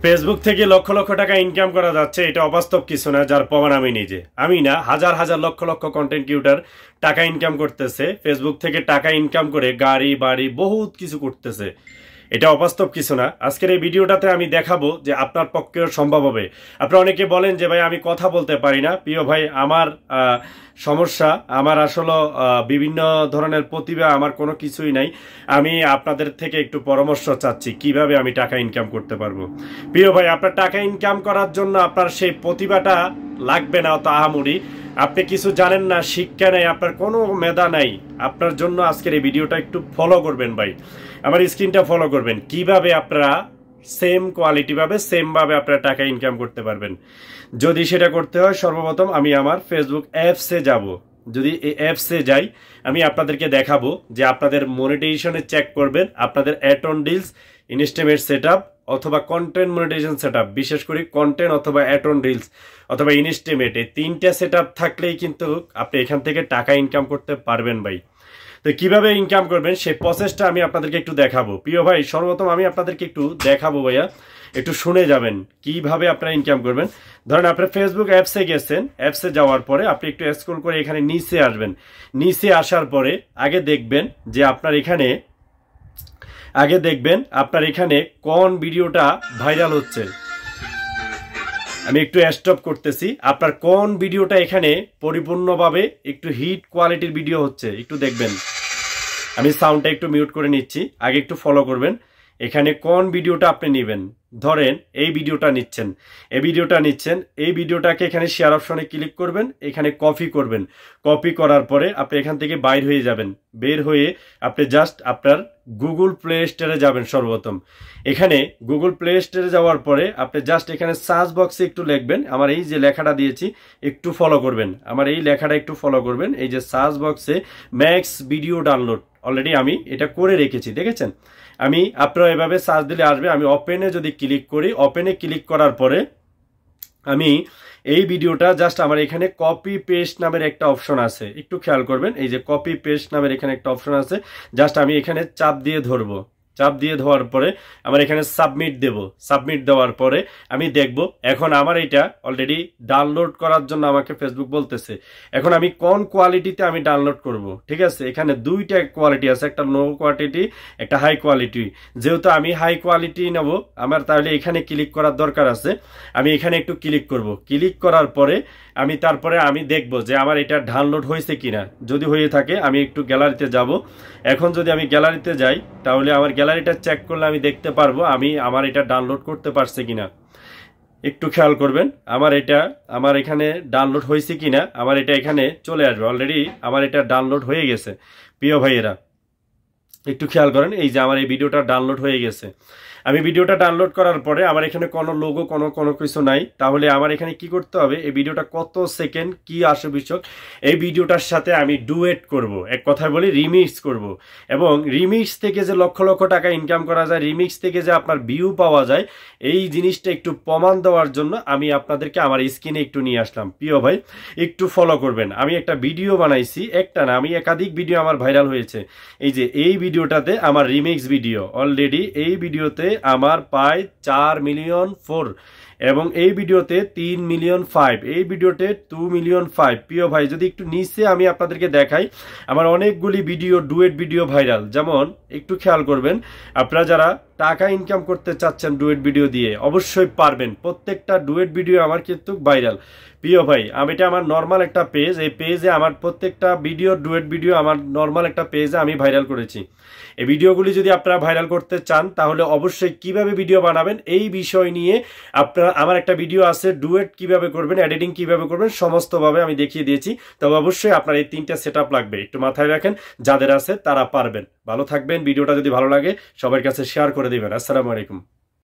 Facebook থেকে লক্ষ লক্ষ টাকা income করা যাচ্ছে, এটা অবাস্তব কিছু না, যার প্রমাণ আমি নিজে। আমি না, হাজার হাজার লক্ষ লক্ষ কন্টেন্ট ক্রিয়েটর টাকা ইনকাম করতেছে, ফেসবুক থেকে টাকা ইনকাম করে গাড়ি বাড়ি বহুত কিছু করতেছে। এটা অবাস্তব কিছু না। আজকের এই ভিডিওটাতে আমি দেখাবো যে আপনার পক্ষেও সম্ভব হবে। আপনারা অনেকে বলেন যে ভাই আমি কথা বলতে পারি না। প্রিয় ভাই, আমার সমস্যা, আমার আসলে বিভিন্ন ধরনের প্রতিভা, আমার কোনো কিছুই নাই। আমি আপনাদের থেকে একটু পরামর্শ চাচ্ছি কিভাবে আমি টাকা ইনকাম করতে পারবো। প্রিয় ভাই, আপনার টাকা ইনকাম করার জন্য আপনার সেই প্রতিভাটা লাগবে না অত আহামরি। আপনি কিছু জানেন না, শিক্ষা নেই, আপনার কোনো মেধা নাই। আপনার জন্য আজকের এই ভিডিওটা একটু ফলো করবেন ভাই, আমার স্ক্রিনটা ফলো করবেন। কিভাবে আপনারা সেম কোয়ালিটি ভাবে সেম ভাবে আপনারা টাকা ইনকাম করতে পারবেন। যদি সেটা করতে হয়, সর্বপ্রথম আমি আমার ফেসবুক অ্যাপসে যাব। যদি এই অ্যাপসে যাই, আমি আপনাদেরকে দেখাবো যে আপনাদের মনিটাইজেশনে চেক করবেন, আপনাদের অ্যাড অন ডিলস, ইনস্টেমেট সেটআপ অথবা কন্টেন্ট মনিটাইজেশন সেটআপ, বিশেষ করে কন্টেন্ট অথবা অ্যাড অন রিলস অথবা ইনস্টেমেট, এই তিনটা সেটআপ থাকলেই কিন্তু আপনি এখান থেকে টাকা ইনকাম করতে পারবেন ভাই। তো কিভাবে ইনকাম করবেন সেই প্রসেসটা আমি আপনাদেরকে একটু দেখাবো। প্রিয় ভাই, সর্বপ্রথম আমি আপনাদেরকে একটু দেখাবো ভাইয়া, একটু শুনে যাবেন কিভাবে আপনারা ইনকাম করবেন। ধরেন আপনি ফেসবুক অ্যাপসে গেছেন, অ্যাপসে যাওয়ার পরে আপনি একটু স্ক্রল করে এখানে নিচে আসবেন। নিচে আসার পরে আগে দেখবেন যে আপনার এখানে কোন ভিডিওটা ভাইরাল হচ্ছে। আমি একটু স্টপ করতেছি। আপনার কোন ভিডিওটা এখানে পরিপূর্ণভাবে একটু হিট কোয়ালিটির ভিডিও হচ্ছে একটু দেখবেন। আমি সাউন্ডটা একটু মিউট করে নিচ্ছি, আগে একটু ফলো করবেন। এখানে কোন ভিডিওটা আপনি নেবেন, ধরেন এই ভিডিওটা নিচ্ছেন, এই ভিডিওটাকে এখানে শেয়ার অপশনে ক্লিক করবেন, এখানে কপি করবেন। কপি করার পরে আপনি এখান থেকে বাইর হয়ে যাবেন। বের হয়ে আপনি জাস্ট আপনার গুগল প্লে স্টোরে যাবেন। সর্বপ্রথম এখানে গুগল প্লে স্টোরে যাওয়ার পরে আপনি জাস্ট এখানে সার্চ বক্সে একটু লিখবেন, আমার এই যে লেখাটা দিয়েছি একটু ফলো করবেন, আমার এই লেখাটা একটু ফলো করবেন। এই যে সার্চ বক্সে ম্যাক্স ভিডিও ডাউনলোড, অলরেডি আমি এটা করে রেখেছি, দেখেছেন। আমি আপনারা এভাবে সার্চ দিলে আসবে। আমি ওপেনে যদি ক্লিক করি, ওপেনে ক্লিক করার পরে আমি এই ভিডিওটা জাস্ট আমার এখানে কপি পেস্ট নামের একটা অপশন আছে, একটু খেয়াল করবেন। এই যে কপি পেস্ট নামের এখানে একটা অপশন আছে, জাস্ট আমি এখানে চাপ দিয়ে ধরবো। চাপ দিয়ে ধোয়ার পরে আমার এখানে সাবমিট দেব। সাবমিট দেওয়ার পরে আমি দেখব এখন আমার এটা অলরেডি ডাউনলোড করার জন্য আমাকে ফেসবুক বলতেছে। এখন আমি কোন কোয়ালিটিতে আমি ডাউনলোড করব, ঠিক আছে। এখানে দুইটা কোয়ালিটি আছে, একটা লো কোয়ালিটি, একটা হাই কোয়ালিটি। যেহেতু আমি হাই কোয়ালিটি নেব, আমার তাহলে এখানে ক্লিক করার দরকার আছে। আমি এখানে একটু ক্লিক করব। ক্লিক করার পরে তারপরে আমি দেখব যে আমার এটা ডাউনলোড হয়েছে কিনা। যদি হয়ে থাকে আমি একটু গ্যালারিতে যাব। এখন যদি আমি গ্যালারিতে যাই, তাহলে আমার গ্যালারিটা চেক করলে আমি দেখতে পারবো আমার এটা ডাউনলোড করতে পারছে কিনা। একটু খেয়াল করবেন, আমার এখানে ডাউনলোড হয়েছে কিনা। আমার এটা এখানে চলে আসবে, অলরেডি আমার এটা ডাউনলোড হয়ে গেছে। প্রিয় ভাইয়েরা একটু খেয়াল করেন, এই যে আমার এই ভিডিওটা ডাউনলোড হয়ে গেছে। আমি ভিডিওটা ডাউনলোড করার পরে আমার এখানে কোনো লোগো কোনো কিছু নাই। তাহলে আমার এখানে কি করতে হবে, এই ভিডিওটা কত সেকেন্ড কি আসে বিষয়, এই ভিডিওটার সাথে আমি ডুয়েট করব, এক কথায় বলি রিমিক্স করব। এবং রিমিক্স থেকে যে লক্ষ লক্ষ টাকা ইনকাম করা যায়, রিমিক্স থেকে যে আপনার ভিউ পাওয়া যায়, এই জিনিসটা একটু প্রমাণ দেওয়ার জন্য আমি আপনাদেরকে আমার স্ক্রিনে একটু নিয়ে আসলাম। প্রিয় ভাই, একটু ফলো করবেন। আমি একটা ভিডিও বানাইছি, একটা না আমি একাধিক ভিডিও আমার ভাইরাল হয়েছে। এই যে এই ভিডিওটাতে আমার রিমিক্স ভিডিও, অলরেডি এই ভিডিওতে আমার প্রায় 4 মিলিয়ন 4 এবং এই ভিডিওতে 3 মিলিয়ন 5, এই ভিডিওতে 2 মিলিয়ন 5। প্রিয় ভাই, যদি একটু নিচে আমি আপনাদেরকে দেখাই, আমার অনেকগুলি ভিডিও ডুয়েট ভিডিও ভাইরাল। যেমন একটু খেয়াল করবেন, আপনারা যারা টাকা ইনকাম করতে চাচ্ছেন ডুয়েট ভিডিও দিয়ে, অবশ্যই পারবেন। প্রত্যেকটা ডুয়েট ভিডিও আমার কিন্তু ভাইরাল। প্রিয় ভাই, এটা আমার নর্মাল একটা পেজ, এই পেজে আমার প্রত্যেকটা ভিডিও ডুয়েট ভিডিও আমার নর্মাল একটা পেজে আমি ভাইরাল করেছি। এই ভিডিওগুলি যদি আপনারা ভাইরাল করতে চান, তাহলে অবশ্যই কিভাবে ভিডিও বানাবেন এই বিষয় নিয়ে আপনারা, আমার একটা ভিডিও আছে ডুয়েট কিভাবে করবেন, এডিটিং কিভাবে করবেন, সমস্তভাবে আমি দেখিয়ে দিয়েছি। তবে অবশ্যই আপনার এই তিনটা সেটআপ লাগবে, একটু মাথায় রাখেন। যাদের আছে তারা পারবেন। ভালো থাকবেন। ভিডিওটা যদি ভালো লাগে সবার কাছে শেয়ার করে দিবেন। আসসালামু আলাইকুম।